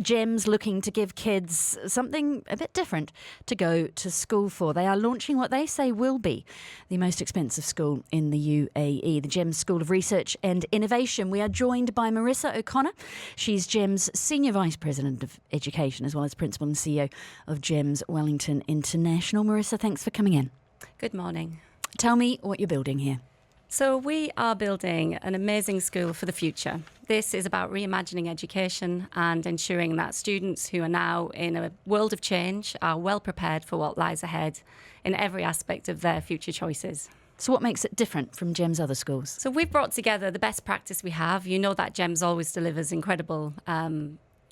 Gems looking to give kids something a bit different to go to school for. They are launching what they say will be the most expensive school in the UAE, the Gems School of Research and Innovation. We are joined by Marissa O'Connor. She's Gems Senior Vice President of Education, as well as Principal and CEO of Gems Wellington International. Marissa, thanks for coming in. Good morning. Tell me what you're building here. So we are building an amazing school for the future. This is about reimagining education and ensuring that students who are now in a world of change are well prepared for what lies ahead in every aspect of their future choices. So what makes it different from Gems' other schools? So we've brought together the best practice we have. You know that Gems always delivers incredible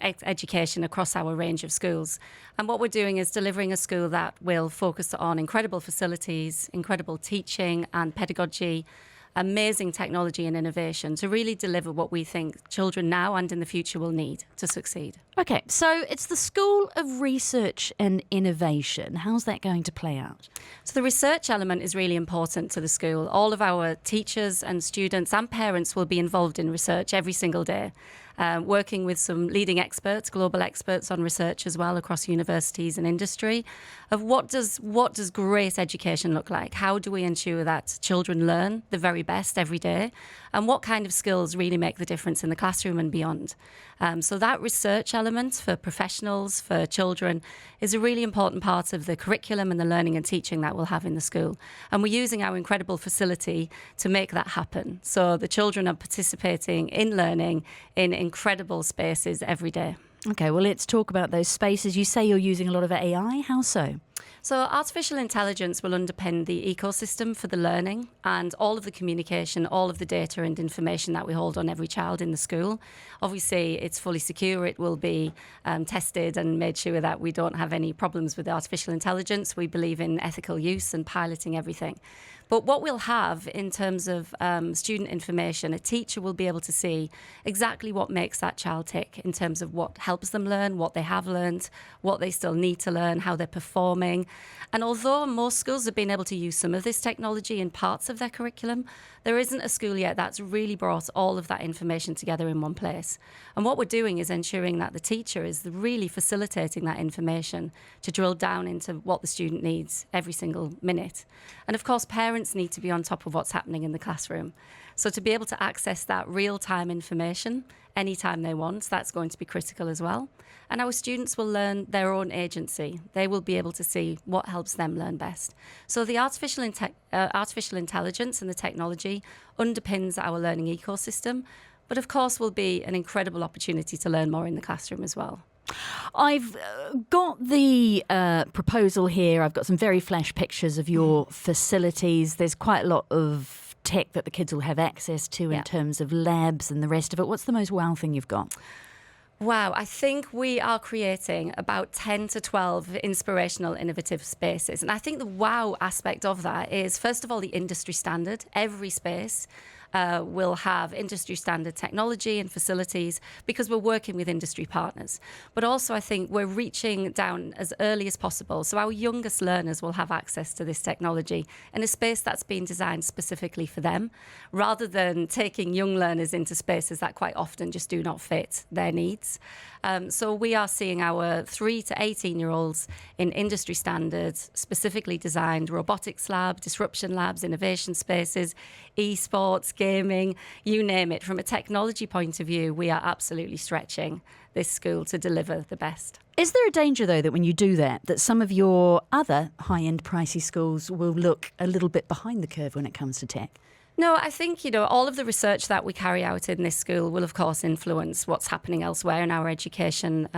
education across our range of schools. And what we're doing is delivering a school that will focus on incredible facilities, incredible teaching and pedagogy, amazing technology and innovation to really deliver what we think children now and in the future will need to succeed. Okay, so it's the School of Research and Innovation. How's that going to play out? So the research element is really important to the school. All of our teachers and students and parents will be involved in research every single day, working with some leading experts, global experts on research as well across universities and industry, of what does great education look like? How do we ensure that children learn the very best every day? And what kind of skills really make the difference in the classroom and beyond? So that research element for professionals, for children, is a really important part of the curriculum and the learning and teaching that we'll have in the school. And we're using our incredible facility to make that happen. So the children are participating in learning in incredible spaces every day. Okay, well, let's talk about those spaces. You say you're using a lot of AI. How so? So artificial intelligence will underpin the ecosystem for the learning and all of the communication, all of the data and information that we hold on every child in the school. Obviously, it's fully secure. It will be tested and made sure that we don't have any problems with artificial intelligence. We believe in ethical use and piloting everything. But what we'll have in terms of student information, a teacher will be able to see exactly what makes that child tick in terms of what helps them learn, what they have learned, what they still need to learn, how they're performing. And although most schools have been able to use some of this technology in parts of their curriculum, there isn't a school yet that's really brought all of that information together in one place. And what we're doing is ensuring that the teacher is really facilitating that information to drill down into what the student needs every single minute. And of course, parents need to be on top of what's happening in the classroom. So to be able to access that real-time information anytime they want, that's going to be critical as well. And our students will learn their own agency. They will be able to see what helps them learn best. So the artificial intelligence and the technology underpins our learning ecosystem, but of course will be an incredible opportunity to learn more in the classroom as well. I've got the proposal here. I've got some very flash pictures of your facilities. There's quite a lot of tech that the kids will have access to in terms of labs and the rest of it. What's the most wow thing you've got? Wow, I think we are creating about 10 to 12 inspirational, innovative spaces. And I think the wow aspect of that is, first of all, the industry standard. Every space will have industry standard technology and facilities because we're working with industry partners. But also I think we're reaching down as early as possible. So our youngest learners will have access to this technology in a space that's been designed specifically for them, rather than taking young learners into spaces that quite often just do not fit their needs. So we are seeing our 3 to 18-year-olds in industry standards, specifically designed robotics lab, disruption labs, innovation spaces, esports, gaming, you name it. From a technology point of view, we are absolutely stretching this school to deliver the best. Is there a danger, though, that when you do that some of your other high-end pricey schools will look a little bit behind the curve when it comes to tech? No, I think, all of the research that we carry out in this school will, of course, influence what's happening elsewhere in our education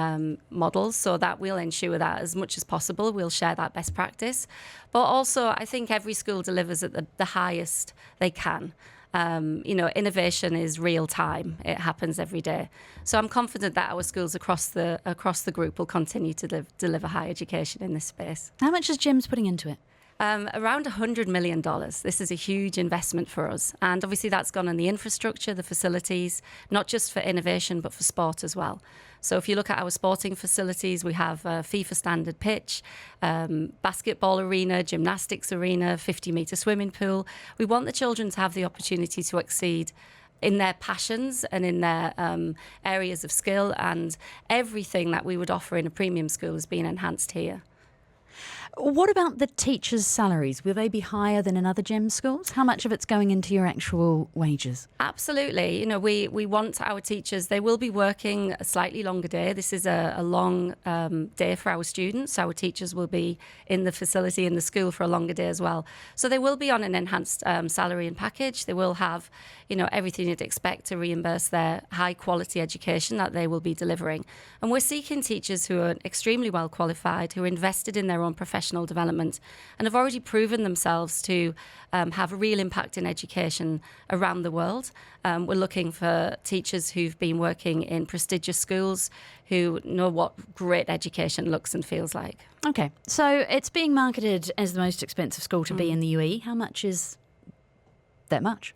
models, so that we'll ensure that as much as possible we'll share that best practice. But also, I think every school delivers at the highest they can. Innovation is real time. It happens every day. So I'm confident that our schools across the group will continue to deliver high education in this space. How much is Gems putting into it? Around $100 million. This is a huge investment for us. And obviously that's gone on the infrastructure, the facilities, not just for innovation, but for sport as well. So if you look at our sporting facilities, we have a FIFA standard pitch, basketball arena, gymnastics arena, 50-metre swimming pool. We want the children to have the opportunity to exceed in their passions and in their areas of skill, and everything that we would offer in a premium school is being enhanced here. What about the teachers' salaries? Will they be higher than in other GEM schools? How much of it's going into your actual wages? Absolutely. We want our teachers, they will be working a slightly longer day. This is a long day for our students. Our teachers will be in the facility, in the school for a longer day as well. So they will be on an enhanced salary and package. They will have, everything you'd expect to reimburse their high quality education that they will be delivering. And we're seeking teachers who are extremely well qualified, who are invested in their own professional development and have already proven themselves to have a real impact in education around the world. We're looking for teachers who've been working in prestigious schools, who know what great education looks and feels like. Okay, so it's being marketed as the most expensive school to be in the UAE. How much is that much?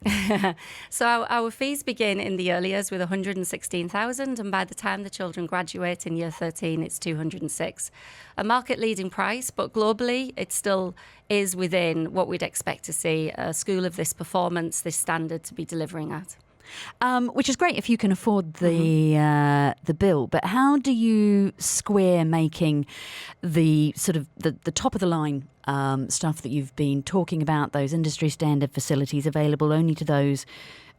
So our fees begin in the early years with 116,000, and by the time the children graduate in year 13, it's 206. A market-leading price, but globally, it still is within what we'd expect to see a school of this performance, this standard, to be delivering at. Which is great if you can afford the bill, but how do you square making the sort of the top of the line stuff that you've been talking about, those industry standard facilities available only to those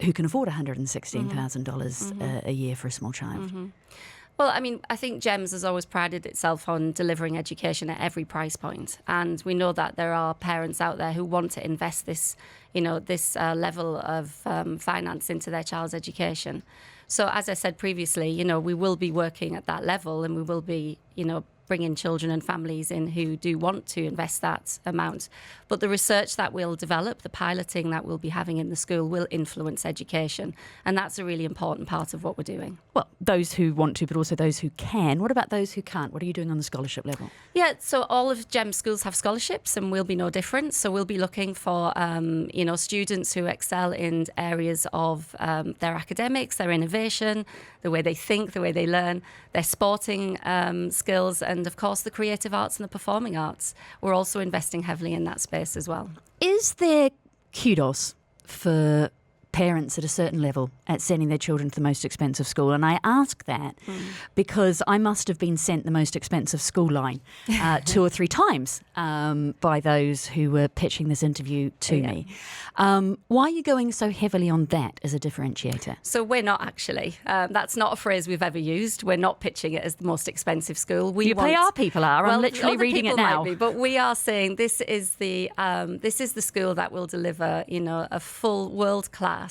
who can afford $116,000 a year for a small child? Well, I think GEMS has always prided itself on delivering education at every price point. And we know that there are parents out there who want to invest this level of finance into their child's education. So as I said previously, we will be working at that level, and we will be, bringing children and families in who do want to invest that amount. But the research that we'll develop, the piloting that we'll be having in the school, will influence education. And that's a really important part of what we're doing. Well, those who want to, but also those who can. What about those who can't? What are you doing on the scholarship level? Yeah, so all of GEM schools have scholarships, and we'll be no different. So we'll be looking for, students who excel in areas of their academics, their innovation, the way they think, the way they learn, their sporting skills, and of course the creative arts and the performing arts. We're also investing heavily in that space as well. Is there kudos for parents at a certain level at sending their children to the most expensive school? And I ask that because I must have been sent the most expensive school line 2 or 3 times by those who were pitching this interview to me. Why are you going so heavily on that as a differentiator? So we're not actually. That's not a phrase we've ever used. We're not pitching it as the most expensive school. PR people are. I'm literally reading it now. Might be, but we are saying this is the school that will deliver, a full world-class,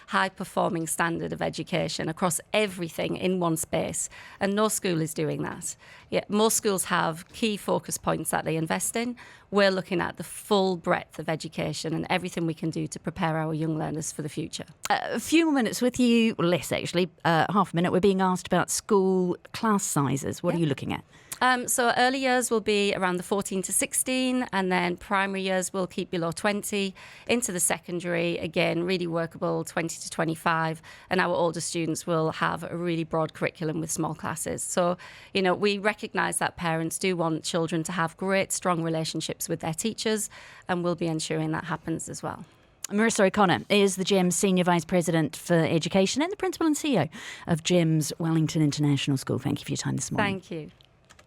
high-performing standard of education across everything in one space, and no school is doing that. Yeah, most schools have key focus points that they invest in. We're looking at the full breadth of education and everything we can do to prepare our young learners for the future. A few more minutes with you, less actually, half a minute. We're being asked about school class sizes. What are you looking at? So early years will be around the 14 to 16, and then primary years will keep below 20. Into the secondary, again, really workable, 20 to 25. And our older students will have a really broad curriculum with small classes. So, we recognise that parents do want children to have great, strong relationships with their teachers, and we'll be ensuring that happens as well. Marissa O'Connor is the GEMS Senior Vice President for Education and the Principal and CEO of GEMS Wellington International School. Thank you for your time this morning. Thank you.